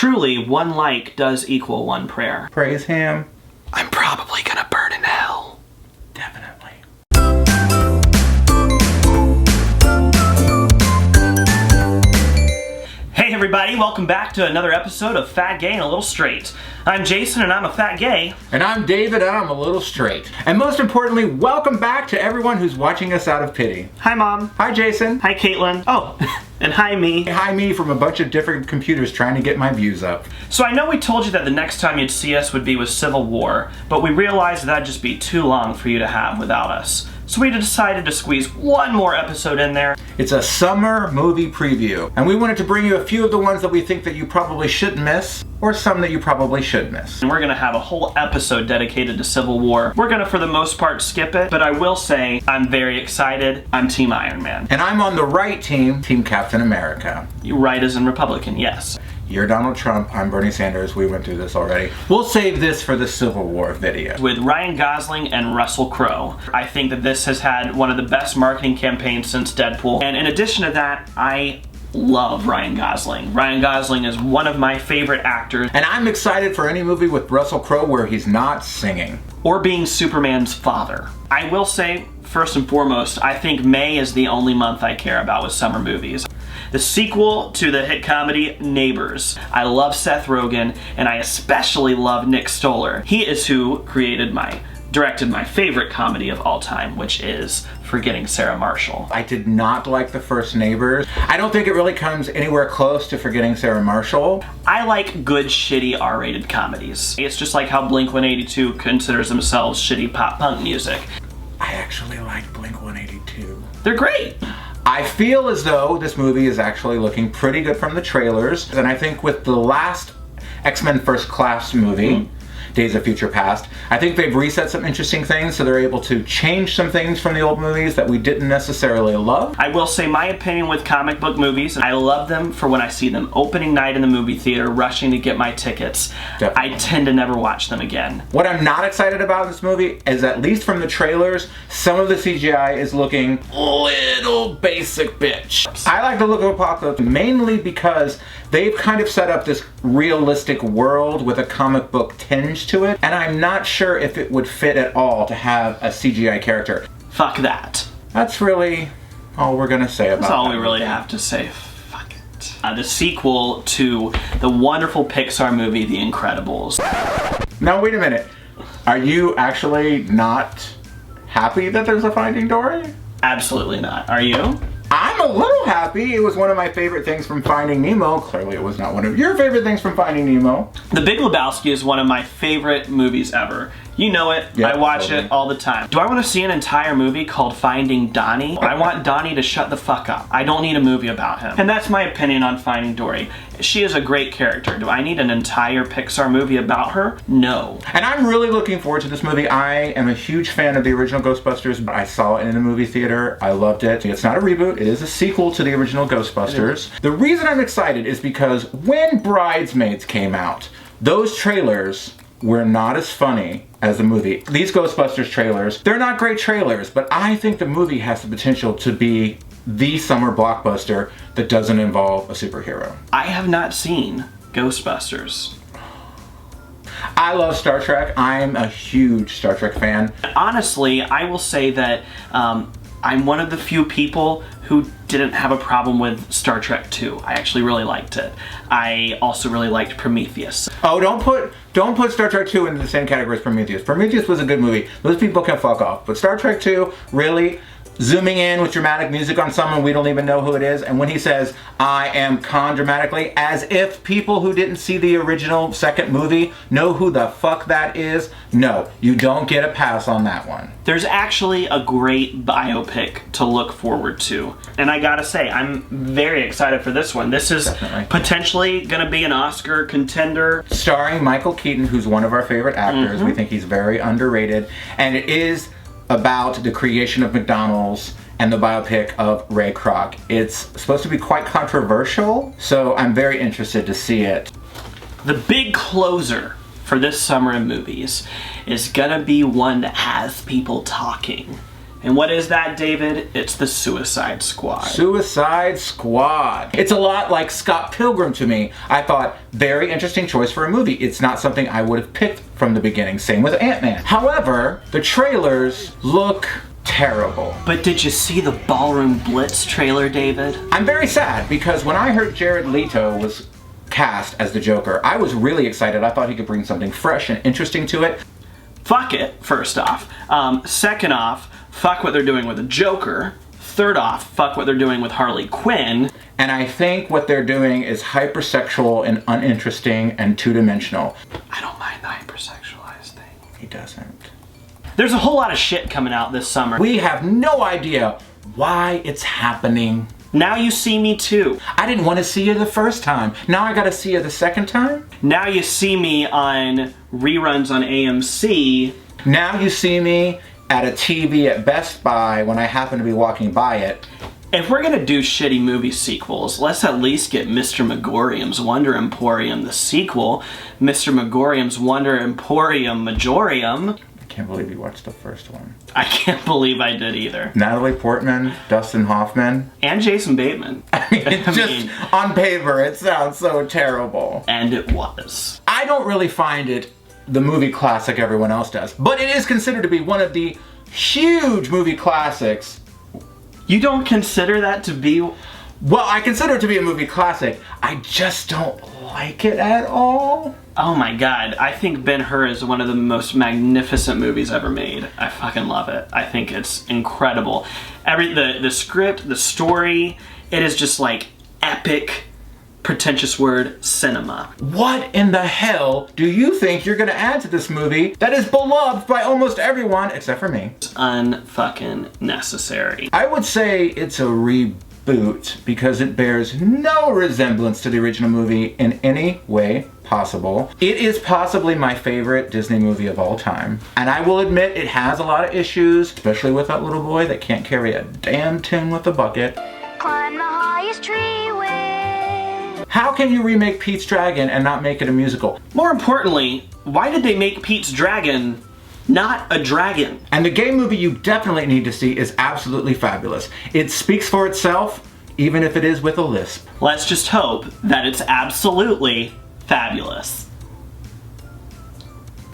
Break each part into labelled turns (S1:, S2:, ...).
S1: Truly, one like does equal one prayer.
S2: Praise him.
S1: I'm probably gonna burn in hell.
S2: Definitely.
S1: Hey everybody, welcome back to another episode of Fat Gay and a Little Straight. I'm Jason and I'm a fat gay.
S2: And I'm David and I'm a little straight. And most importantly, welcome back to everyone who's watching us out of pity.
S1: Hi Mom.
S2: Hi Jason.
S1: Hi Caitlin. Oh, and hi me.
S2: Hi me from a bunch of different computers trying to get my views up.
S1: So I know we told you that the next time you'd see us would be with Civil War, but we realized that'd just be too long for you to have without us. So we decided to squeeze one more episode in there.
S2: It's a summer movie preview, and we wanted to bring you a few of the ones that we think that you probably shouldn't miss, or some that you probably should miss.
S1: And we're gonna have a whole episode dedicated to Civil War. We're gonna, for the most part, skip it, but I will say I'm very excited. I'm Team Iron Man.
S2: And I'm on the right team, Team Captain America.
S1: You right as in Republican, yes.
S2: You're Donald Trump, I'm Bernie Sanders, we went through this already. We'll save this for the Civil War video.
S1: With Ryan Gosling and Russell Crowe. I think that this has had one of the best marketing campaigns since Deadpool. And in addition to that, I love Ryan Gosling. Ryan Gosling is one of my favorite actors.
S2: And I'm excited for any movie with Russell Crowe where he's not singing.
S1: Or being Superman's father. I will say, first and foremost, I think May is the only month I care about with summer movies. The sequel to the hit comedy Neighbors. I love Seth Rogen, and I especially love Nick Stoller. He is who directed my favorite comedy of all time, which is Forgetting Sarah Marshall.
S2: I did not like the first Neighbors. I don't think it really comes anywhere close to Forgetting Sarah Marshall.
S1: I like good, shitty R-rated comedies. It's just like how Blink-182 considers themselves shitty pop-punk music.
S2: I actually like Blink-182.
S1: They're great.
S2: I feel as though this movie is actually looking pretty good from the trailers, and I think with the last X-Men First Class movie, Days of Future Past, I think they've reset some interesting things, so they're able to change some things from the old movies that we didn't necessarily love.
S1: I will say my opinion with comic book movies, I love them for when I see them opening night in the movie theater, rushing to get my tickets.
S2: Definitely.
S1: I tend to never watch them again.
S2: What I'm not excited about in this movie is, at least from the trailers, some of the CGI is looking little basic bitch. I like the look of Apocalypse mainly because they've kind of set up this realistic world with a comic book tinge to it, and I'm not sure if it would fit at all to have a CGI character.
S1: Fuck that.
S2: That's really all we're gonna say about
S1: That's all
S2: that
S1: we really
S2: movie.
S1: have to say. Fuck it. The sequel to the wonderful Pixar movie, The Incredibles.
S2: Now wait a minute. Are you actually not happy that there's a Finding Dory?
S1: Absolutely not. Are you?
S2: I'm a little happy. It was one of my favorite things from Finding Nemo. Clearly it was not one of your favorite things from Finding Nemo.
S1: The Big Lebowski is one of my favorite movies ever. You know it.
S2: Yeah,
S1: I watch
S2: totally.
S1: it all the time. Do I want to see an entire movie called Finding Donnie? I want Donnie to shut the fuck up. I don't need a movie about him. And that's my opinion on Finding Dory. She is a great character. Do I need an entire Pixar movie about her? No.
S2: And I'm really looking forward to this movie. I am a huge fan of the original Ghostbusters. I saw it in the movie theater. I loved it. It's not a reboot. It is a sequel to the original Ghostbusters. The reason I'm excited is because when Bridesmaids came out, those trailers were not as funny as the movie. These Ghostbusters trailers, they're not great trailers, but I think the movie has the potential to be the summer blockbuster that doesn't involve a superhero.
S1: I have not seen Ghostbusters.
S2: I love Star Trek. I'm a huge Star Trek fan.
S1: Honestly, I will say that I'm one of the few people who didn't have a problem with Star Trek 2. I actually really liked it. I also really liked Prometheus.
S2: Oh, don't put Star Trek 2 into the same category as Prometheus. Prometheus was a good movie. Those people can fuck off. But Star Trek 2, really? Zooming in with dramatic music on someone we don't even know who it is, and when he says, I am Khan dramatically, as if people who didn't see the original second movie know who the fuck that is. No, you don't get a pass on that one.
S1: There's actually a great biopic to look forward to. And I gotta say, I'm very excited for this one. This is
S2: Definitely.
S1: potentially gonna be an Oscar contender.
S2: Starring Michael Keaton, who's one of our favorite actors. We think he's very underrated. And it is about the creation of McDonald's and the biopic of Ray Kroc. It's supposed to be quite controversial, so I'm very interested to see it.
S1: The big closer for this summer in movies is gonna be one that has people talking. And what is that, David? It's the Suicide Squad.
S2: Suicide Squad. It's a lot like Scott Pilgrim to me. I thought, very interesting choice for a movie. It's not something I would have picked from the beginning. Same with Ant-Man. However, the trailers look terrible.
S1: But did you see the Ballroom Blitz trailer, David?
S2: I'm very sad because when I heard Jared Leto was cast as the Joker, I was really excited. I thought he could bring something fresh and interesting to it.
S1: Fuck it, first off. Second off, fuck what they're doing with the Joker. Third off, fuck what they're doing with Harley Quinn.
S2: And I think what they're doing is hypersexual and uninteresting and two-dimensional.
S1: I don't mind the hypersexualized thing.
S2: He doesn't.
S1: There's a whole lot of shit coming out this summer.
S2: We have no idea why it's happening.
S1: Now You See Me Too.
S2: I didn't want to see you the first time. Now I gotta see you the second time?
S1: Now You See Me on reruns on AMC.
S2: Now you see me at a TV at Best Buy when I happen to be walking by it.
S1: If we're gonna do shitty movie sequels, let's at least get Mr. Megorium's Wonder Emporium the sequel. Mr. Megorium's Wonder Emporium Majorium.
S2: I can't believe you watched the first one.
S1: I can't believe I did either.
S2: Natalie Portman, Dustin Hoffman.
S1: And Jason Bateman.
S2: I mean, on paper, it sounds so terrible.
S1: And it was.
S2: I don't really find it the movie classic everyone else does, but it is considered to be one of the huge movie classics.
S1: You don't consider that to be...
S2: Well, I consider it to be a movie classic. I just don't like it at all.
S1: Oh my god, I think Ben-Hur is one of the most magnificent movies ever made. I fucking love it. I think it's incredible. The script, the story, it is just like epic, pretentious word, cinema.
S2: What in the hell do you think you're gonna add to this movie that is beloved by almost everyone except for me?
S1: It's unfucking necessary.
S2: I would say it's a reboot because it bears no resemblance to the original movie in any way possible. It is possibly my favorite Disney movie of all time. And I will admit it has a lot of issues, especially with that little boy that can't carry a damn tin with a bucket.
S3: Climb the highest tree with...
S2: How can you remake Pete's Dragon and not make it a musical?
S1: More importantly, why did they make Pete's Dragon not a dragon?
S2: And the game movie you definitely need to see is absolutely fabulous. It speaks for itself, even if it is with a lisp.
S1: Let's just hope that it's absolutely fabulous.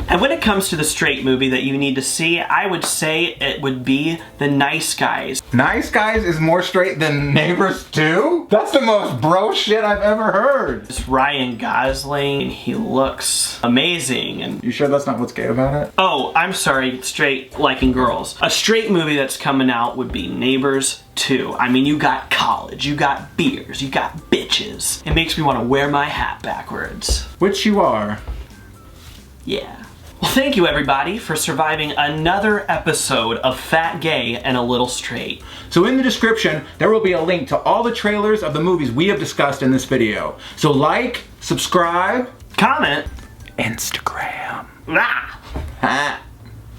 S1: And when it comes to the straight movie that you need to see, I would say it would be The Nice Guys.
S2: Nice Guys is more straight than Neighbors 2? That's the most bro shit I've ever heard.
S1: It's Ryan Gosling, he looks amazing. And
S2: you sure that's not what's gay about it?
S1: oh, I'm sorry, straight liking girls. A straight movie that's coming out would be Neighbors 2. I mean, you got college, you got beers, you got bitches. It makes me want to wear my hat backwards.
S2: Which you are.
S1: Yeah. Well, thank you everybody for surviving another episode of Fat Gay and a Little Straight.
S2: So in the description, there will be a link to all the trailers of the movies we have discussed in this video. So like, subscribe,
S1: Comment.
S2: Instagram.
S1: Ah.
S2: Ha.